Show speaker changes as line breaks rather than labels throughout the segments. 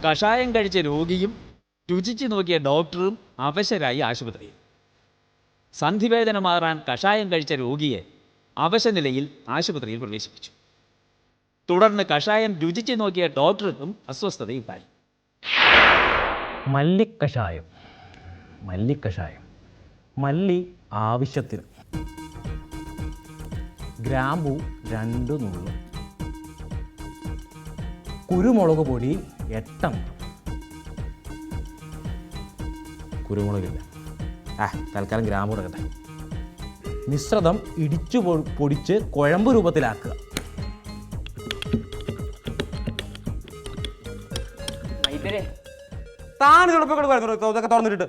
കഷായം കഴിച്ച രോഗിയും രുചിച്ചു നോക്കിയ ഡോക്ടറും അവശരായി ആശുപത്രിയിൽ. സന്ധിവേദന മാറാൻ കഷായം കഴിച്ച രോഗിയെ അവശനിലയിൽ ആശുപത്രിയിൽ പ്രവേശിപ്പിച്ചു. തുടർന്ന് കഷായം രുചിച്ചു നോക്കിയ ഡോക്ടർക്കും അസ്വസ്ഥതയുണ്ടായി.
മല്ലിക്കഷായം, മല്ലി ആവശ്യത്തിന്, ഗ്രാമ്പു 2 നുള്ള്, കുരുമുളക് പൊടി 8 എണ്ണം. കുരുമുളകില്ല, തൽക്കാലം ഗ്രാമ്പു കൊടുക്കട്ടെ. മിശ്രിതം ഇടിച്ചു പൊടിച്ച് കുഴമ്പ് രൂപത്തിലാക്കുക.
ഇതൊക്കെ തുറന്നിട്ട്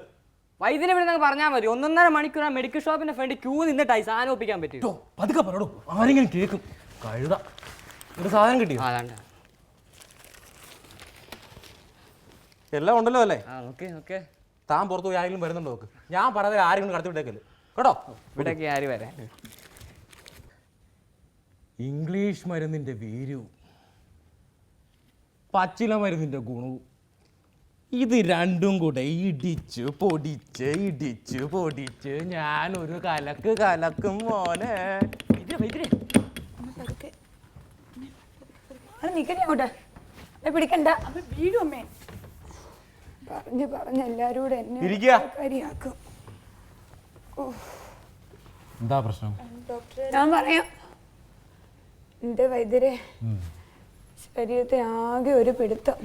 വൈദ്യനെ ഇവിടെ പറഞ്ഞാൽ മതി. 1.5 മണിക്കൂർ മെഡിക്കൽ ഷോപ്പിന്റെ ഫ്രണ്ട് ക്യൂ നിന്നിട്ടായി സാധനം ഒപ്പിക്കാൻ പറ്റുമോ?
പതുക്കെ പറയടോ, ആരെങ്കിലും കേൾക്കും. കഴുത ഒരു സാധനം കിട്ടിയോ?
അതാണ്ട്
എല്ലാം ഉണ്ടല്ലോ അല്ലേ?
ഓക്കെ.
താൻ പുറത്തു പോയി ആരെങ്കിലും വരുന്നുണ്ടോ നോക്ക്. ഞാൻ പറഞ്ഞത് ആരെങ്കിലും കടത്തി വിട്ടേക്കല്ലേ കേട്ടോ.
ഇവിടേക്ക് ആര് വരാൻ?
ഇംഗ്ലീഷ് മരുന്നിൻ്റെ വീര്യവും പച്ചില മരുന്നിൻ്റെ ഗുണവും ഇത് രണ്ടും കൂടെ ഇടിച്ച് പൊടിച്ച് ഞാനൊരു കലക്കും മോനെ.
പിടിക്കണ്ട, വീഴും അമ്മേ. പറഞ്ഞ് എല്ലാരും കൂടെ എന്നെ കരിയാക്കും.
എന്താ പ്രശ്നം?
ഞാൻ പറയാം. എന്റെ വൈദ്യരെ, ശരീരത്തെ ആകെ ഒരു പിടുത്തം.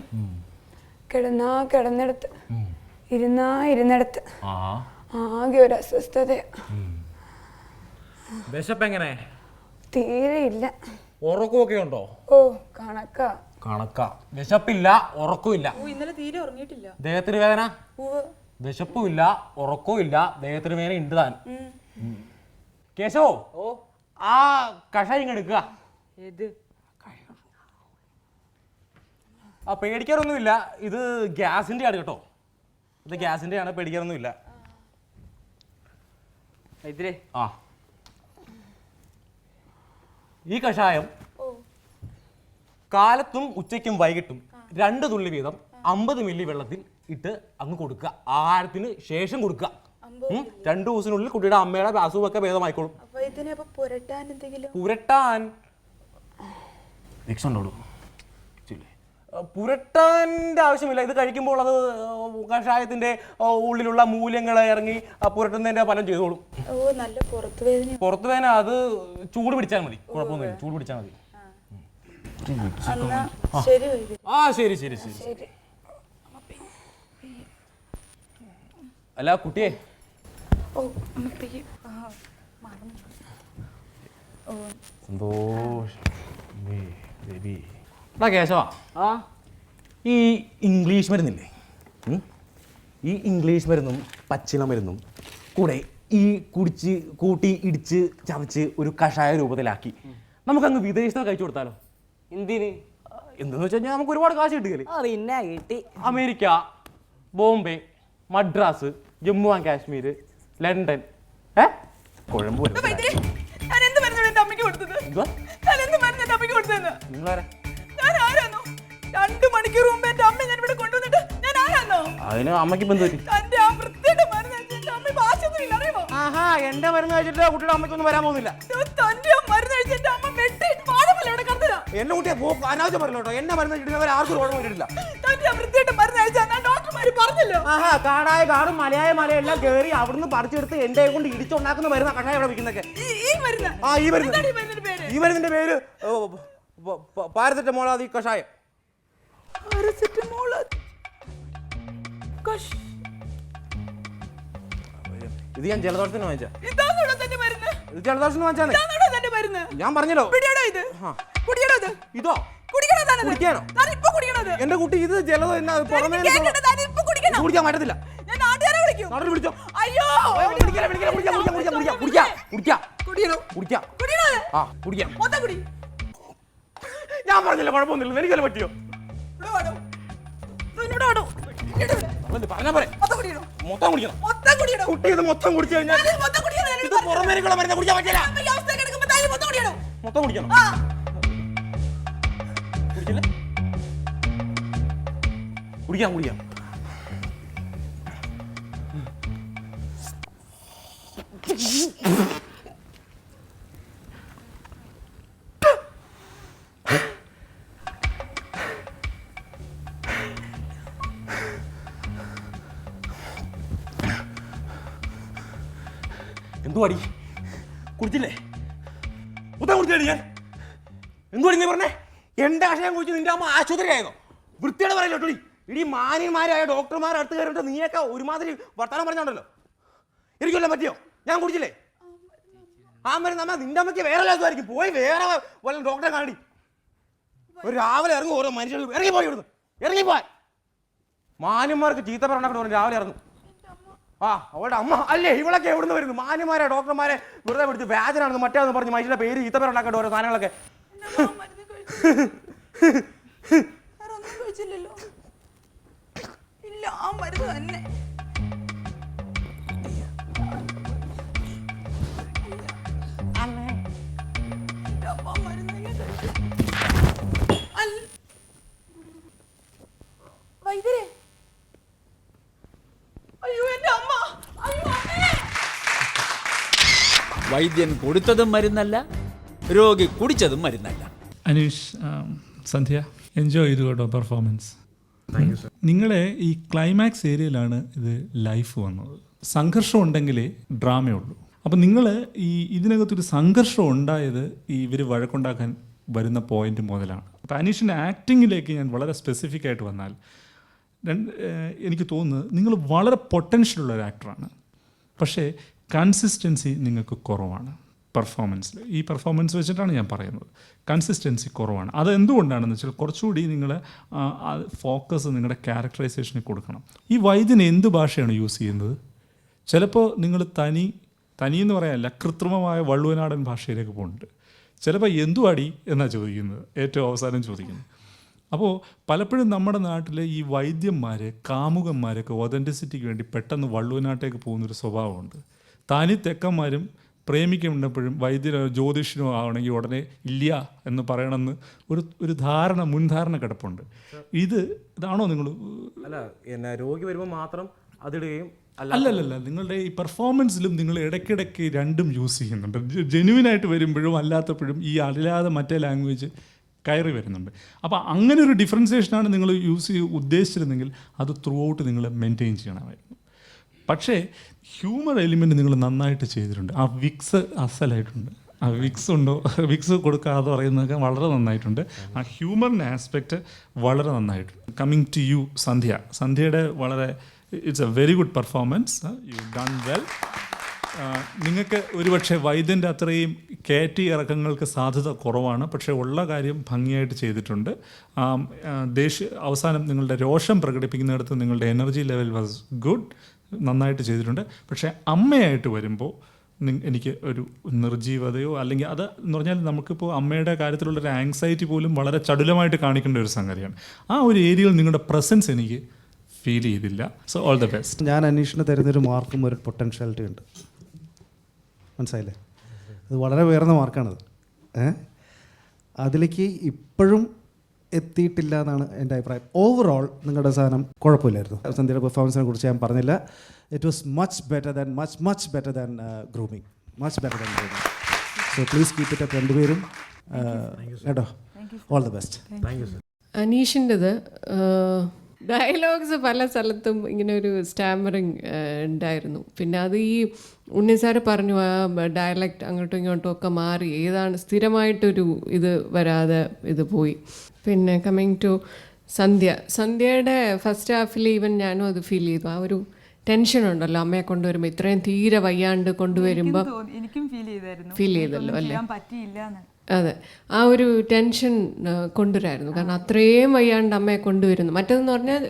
കിടന്നിടത്ത്, ഇരുന്നിടത്ത് ആകെ ഒരു അസ്വസ്ഥത.
വിശപ്പ് എങ്ങനെ?
തീരെ ഇല്ല.
ഉറക്കമൊക്കെ ഉണ്ടോ?
ഓ കണക്കാ.
വിശപ്പില്ല, ഉറക്കമില്ല.
ഇന്നലെ തീരെ ഉറങ്ങിയിട്ടില്ല.
ദേഹത്തിന് വേദന? വിശപ്പുമില്ല, ഉറക്കമില്ല, ദേഹത്തിന് വേദന ഉണ്ട് താൻ. കേശവോ, ആ കഷായം എടുക്കുക. ആ പേടിക്കാറൊന്നുമില്ല, ഇത് ഗ്യാസിന്റെ ആണ് കേട്ടോ. ഇത് ഗ്യാസിന്റെ ആണ്, പേടിക്കാറൊന്നുമില്ല. ആ ഈ കഷായം കാലത്തും ഉച്ചയ്ക്കും വൈകിട്ടും 2 തുള്ളി വീതം 50 മില്ലി വെള്ളത്തിൽ ഇട്ട് അങ്ങ് കൊടുക്കുക. ആഹാരത്തിന് ശേഷം കൊടുക്കുക. 2 ദിവസത്തിനുള്ളിൽ കുട്ടിയുടെ അമ്മയുടെ അസുഖമൊക്കെ ഭേദമായിക്കോളും. പുരട്ടാൻ പുരട്ടാൻ്റെ ആവശ്യമില്ല. ഇത് കഴിക്കുമ്പോൾ അത് കഷായത്തിന്റെ ഉള്ളിലുള്ള മൂല്യങ്ങൾ ഇറങ്ങി പുരട്ടുന്നതിന്റെ ഫലം ചെയ്തോളും. പുറത്തുവേദന അത് ചൂട് പിടിച്ചാൽ മതി, കുഴപ്പമൊന്നുമില്ല. ചൂട് പിടിച്ചാൽ മതി. ശരി. അല്ല കുട്ടിയെ, കേശവ, ഈ ഇംഗ്ലീഷ് മരുന്നില്ലേ, ഈ ഇംഗ്ലീഷ് മരുന്നും പച്ചില മരുന്നും കൂടെ ഈ കൂട്ടി ഇടിച്ച് ചവച്ച് ഒരു കഷായ രൂപത്തിലാക്കി നമുക്കങ്ങ് വിദേശത്ത് കഴിച്ചു കൊടുത്താലോ? എന്തെന്ന് വെച്ച് കഴിഞ്ഞാൽ നമുക്ക് ഒരുപാട് കാശ് കിട്ടുകയില്ലേ? America, Bombay, Madras, Jammu and Kashmir, London, കുഴമ്പ്. അതിന് അമ്മയ്ക്ക് ഇപ്പം എന്ത് പറ്റി? ആഹാ, എന്റെ മരുന്ന് കഴിച്ചിട്ട് കുട്ടിയുടെ അമ്മയ്ക്കൊന്നും വരാൻ പോകുന്നില്ല. എന്നെ കുട്ടിയെ അനാവശ്യം പറയല്ലോ കേട്ടോ. എന്നെ മരുന്ന് കഴിച്ചിട്ട് ആർക്കും കുഴപ്പം വരില്ല. ആഹാ, കാടായ കാടും മലയായ മലയെല്ലാം കയറി അവിടുന്ന് പറിച്ചെടുത്ത് എന്റെ കൊണ്ട് ഇടിച്ചുണ്ടാക്കുന്ന മരുന്ന കഷായം ഇവിടെ വിൽക്കുന്നൊക്കെ. ഈ മരുന്നിന്റെ പേര് പാരസെറ്റമോൾ കഷായം. ഇത് ഞാൻ ജലദോഷത്തിന് വാങ്ങിച്ചാ. ഇത് ജലദോഷത്തിന് വാങ്ങിച്ചാണ്. ഞാൻ പറഞ്ഞല്ലോ. ഇതോ കുടിക്കാനോ? എന്റെ കുട്ടി ഇത് ജലദോഷം കുടിക്കാൻ പറ്റത്തില്ല. വിളിച്ചോ. ഞാൻ പറഞ്ഞില്ല, കുഴപ്പമൊന്നുമില്ല. എനിക്കല്ല പറ്റിയോ? പറഞ്ഞാ പോരെ, മൊത്തം കുടിക്കണം. കുട്ടി ഇത് മൊത്തം കുടിച്ചു കഴിഞ്ഞാൽ ഇത് പുറമേക്കുള്ള മരുന്ന് കുടിക്കാൻ പറ്റില്ല. മൊത്തം കുടിക്കണം. കുടിക്കില്ല. കുടിക്കാം. എന്തുവാടി കുടിച്ചില്ലേ? ഉത്തരം കുടിച്ചില്ലേ ഞാൻ? എന്തുവാടി നീ പറഞ്ഞേ? എൻ്റെ ആശയം കുറിച്ച് നിന്റെ അമ്മ ആശുപത്രിയായിരുന്നോ? വൃത്തിയോടെ പറയല്ലോ ടോളി. ഇടി മാന്യന്മാരായ ഡോക്ടർമാർ അടുത്ത് കയറിയിട്ട് നീയൊക്കെ ഒരുമാതിരി വർത്തമാനം പറഞ്ഞോണ്ടല്ലോ. എനിക്കൊല്ലാം പറ്റിയോ? ഞാൻ കുടിച്ചില്ലേ? ആ മരുന്ന് അമ്മ നിന്റെ അമ്മയ്ക്ക് വേറെ ലാസമായിരിക്കും. പോയി വേറെ വല്ല ഡോക്ടറെ കാണി. ഒരു രാവിലെ ഇറങ്ങും ഓരോ മനുഷ്യർ. ഇറങ്ങിപ്പോയി ഇവിടുന്ന്, ഇറങ്ങിപ്പോയി. മാന്യന്മാർക്ക് ചീത്ത പറഞ്ഞാൽ രാവിലെ ഇറങ്ങും. ആ അവളുടെ അമ്മ അല്ലേ ഇവളൊക്കെ എവിടുന്ന് വരുന്നു? മാന്യന്മാരെ ഡോക്ടർമാരെ വെറുതെ പിടിച്ച് വ്യാജനാണെന്ന് മറ്റേന്ന് പറഞ്ഞ് മനുഷ്യരുടെ പേര് ചീത്ത പേരുണ്ടാക്കേണ്ട ഓരോ സാധനങ്ങളൊക്കെ.
വൈദ്യൻ കൊടുത്തതും മരുന്നല്ല, രോഗി കുടിച്ചതും മരുന്നല്ല.
അനീഷ്, സന്ധ്യ എൻജോയ് ചെയ്തു കേട്ടോ പെർഫോമൻസ്. നിങ്ങളെ ഈ ക്ലൈമാക്സ് ഏരിയയിലാണ് ഇത് ലൈഫ് വന്നത്. സംഘർഷം ഉണ്ടെങ്കിലേ ഡ്രാമയുള്ളൂ. അപ്പം നിങ്ങൾ ഇതിനകത്തൊരു സംഘർഷം ഉണ്ടായത് ഇവർ വഴക്കുണ്ടാക്കാൻ വരുന്ന പോയിന്റ് മുതലാണ്. അപ്പം അനീഷിൻ്റെ ആക്ടിങ്ങിലേക്ക് ഞാൻ വളരെ സ്പെസിഫിക് ആയിട്ട് വന്നാൽ എനിക്ക് തോന്നുന്നത് നിങ്ങൾ വളരെ പൊട്ടൻഷ്യലുള്ള ഒരു ആക്ടറാണ്. പക്ഷേ കൺസിസ്റ്റൻസി നിങ്ങൾക്ക് കുറവാണ് പെർഫോമൻസിൽ. ഈ പെർഫോമൻസ് വെച്ചിട്ടാണ് ഞാൻ പറയുന്നത്, കൺസിസ്റ്റൻസി കുറവാണ്. അത് എന്തുകൊണ്ടാണെന്ന് വെച്ചാൽ കുറച്ചുകൂടി നിങ്ങൾ ഫോക്കസ് നിങ്ങളുടെ ക്യാരക്ടറൈസേഷനിൽ കൊടുക്കണം. ഈ വൈദ്യൻ എന്ത് ഭാഷയാണ് യൂസ് ചെയ്യുന്നത്? ചിലപ്പോൾ നിങ്ങൾ തനിയെന്ന് പറയാനല്ല, കൃത്രിമമായ വള്ളുവനാടൻ ഭാഷയിലേക്ക് പോകുന്നുണ്ട്. ചിലപ്പോൾ എന്തുവാടി എന്നാണ് ചോദിക്കുന്നത്, ഏറ്റവും അവസാനം ചോദിക്കുന്നത്. അപ്പോൾ പലപ്പോഴും നമ്മുടെ നാട്ടിൽ ഈ വൈദ്യന്മാർ, കാമുകന്മാരൊക്കെ ഒതൻറ്റിസിറ്റിക്ക് വേണ്ടി പെട്ടെന്ന് വള്ളുവനാട്ടേക്ക് പോകുന്നൊരു സ്വഭാവമുണ്ട്. തനി തെക്കന്മാരും പ്രേമിക്കുമ്പോഴും വൈദ്യനോ ജ്യോതിഷനോ ആവണമെങ്കിൽ ഉടനെ ഇല്ല എന്ന് പറയണമെന്ന് ഒരു മുൻധാരണ കിടപ്പുണ്ട്. ഇതാണോ നിങ്ങൾ?
അല്ല, എന്നാ രോഗി വരുമ്പോൾ മാത്രം അതിടുകയും
അല്ലല്ല, നിങ്ങളുടെ ഈ പെർഫോമൻസിലും നിങ്ങൾ ഇടയ്ക്കിടയ്ക്ക് രണ്ടും യൂസ് ചെയ്യുന്നുണ്ട്. ജെന്യുവിനായിട്ട് വരുമ്പോഴും അല്ലാത്തപ്പോഴും ഈ അല്ലാതെ മറ്റേ ലാംഗ്വേജ് കയറി വരുന്നുണ്ട്. അപ്പോൾ അങ്ങനെ ഒരു ഡിഫറൻസിയേഷനാണ് നിങ്ങൾ ഉദ്ദേശിച്ചിരുന്നെങ്കിൽ അത് ത്രൂ ഔട്ട് നിങ്ങൾ മെയിൻറ്റെയിൻ ചെയ്യണമായിരുന്നു. പക്ഷേ ഹ്യൂമർ എലിമെൻറ്റ് നിങ്ങൾ നന്നായിട്ട് ചെയ്തിട്ടുണ്ട്. ആ വിക്സ് അസലായിട്ടുണ്ട്. ആ വിക്സ് കൊടുക്കാതെ പറയുന്നതൊക്കെ വളരെ നന്നായിട്ടുണ്ട്. ആ ഹ്യൂമറിൻ്റെ ആസ്പെക്റ്റ് വളരെ നന്നായിട്ടുണ്ട്. കമ്മിങ് ടു യു സന്ധ്യയുടെ വളരെ it's A very good performance. You done well. നിങ്ങൾക്ക് ഒരുപക്ഷെ വൈദ്യൻ്റെ അത്രയും കയറ്റി ഇറക്കങ്ങൾക്ക് സാധ്യത കുറവാണ്. പക്ഷേ ഉള്ള കാര്യം ഭംഗിയായിട്ട് ചെയ്തിട്ടുണ്ട്. അവസാനം നിങ്ങളുടെ രോഷം പ്രകടിപ്പിക്കുന്നിടത്ത് നിങ്ങളുടെ എനർജി ലെവൽ വാസ് ഗുഡ്, നന്നായിട്ട് ചെയ്തിട്ടുണ്ട്. പക്ഷേ അമ്മയായിട്ട് വരുമ്പോൾ എനിക്ക് ഒരു നിർജീവതയോ അല്ലെങ്കിൽ അത് എന്ന് പറഞ്ഞാൽ നമുക്കിപ്പോൾ അമ്മയുടെ കാര്യത്തിലുള്ളൊരു ആങ്സൈറ്റി പോലും വളരെ ചടുലമായിട്ട് കാണിക്കേണ്ട ഒരു സംഗതിയാണ്. ആ ഒരു ഏരിയയിൽ നിങ്ങളുടെ പ്രസൻസ് എനിക്ക് ഫീൽ ചെയ്തില്ല. So all the best.
ഞാൻ അനീഷിന് തരുന്നൊരു മാർക്കും ഒരു പൊട്ടൻഷ്യാലിറ്റി ഉണ്ട്, മനസ്സിലായില്ലേ? അത് വളരെ ഉയർന്ന മാർക്കാണത്. അതിലേക്ക് ഇപ്പോഴും എത്തിയിട്ടില്ല എന്നാണ് എൻ്റെ അഭിപ്രായം. ഓവറോൾ നിങ്ങളുടെ സാധനം കുഴപ്പമില്ലായിരുന്നു. സന്ധ്യയുടെ പെർഫോമൻസിനെ കുറിച്ച് ഞാൻ പറഞ്ഞില്ല. It was much better than grooming, much better than grooming. So please keep it up രണ്ടുപേരും കേട്ടോ. All the best.
Thank you sir.
അനീഷിൻ്റെത് ഡയലോഗ്സ് പല സ്ഥലത്തും ഇങ്ങനെ ഒരു സ്റ്റാമറിങ് ഉണ്ടായിരുന്നു. പിന്നെ അത് ഈ ഉണ്ണിസാറ് പറഞ്ഞു ആ ഡയലക്റ്റ് അങ്ങോട്ടും ഇങ്ങോട്ടും ഒക്കെ മാറി ഏതാണ് സ്ഥിരമായിട്ടൊരു ഇത് വരാതെ ഇത് പോയി. പിന്നെ കമ്മിങ് ടു സന്ധ്യയുടെ ഫസ്റ്റ് ഹാഫിൽ ഈവൻ ഞാനും അത് ഫീൽ ചെയ്തു. ആ ഒരു ടെൻഷൻ ഉണ്ടല്ലോ അമ്മയെ കൊണ്ടുവരുമ്പോൾ, ഇത്രയും തീരെ വയ്യാണ്ട് കൊണ്ടുവരുമ്പോൾ ഫീൽ ചെയ്തല്ലോ അല്ലേ? അതെ, ആ ഒരു ടെൻഷൻ കൊണ്ടുവരായിരുന്നു. കാരണം അത്രയും വയ്യാണ്ട് അമ്മയെ കൊണ്ടുവരുന്നു. മറ്റേതെന്ന് പറഞ്ഞാൽ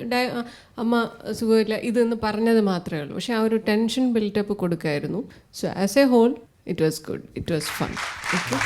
അമ്മ സുഖമില്ല ഇതെന്ന് പറഞ്ഞത് മാത്രമേ ഉള്ളൂ. പക്ഷേ ആ ഒരു ടെൻഷൻ ബിൽഡപ്പ് കൊടുക്കായിരുന്നു. So as a whole it was good, it was fun. Okay.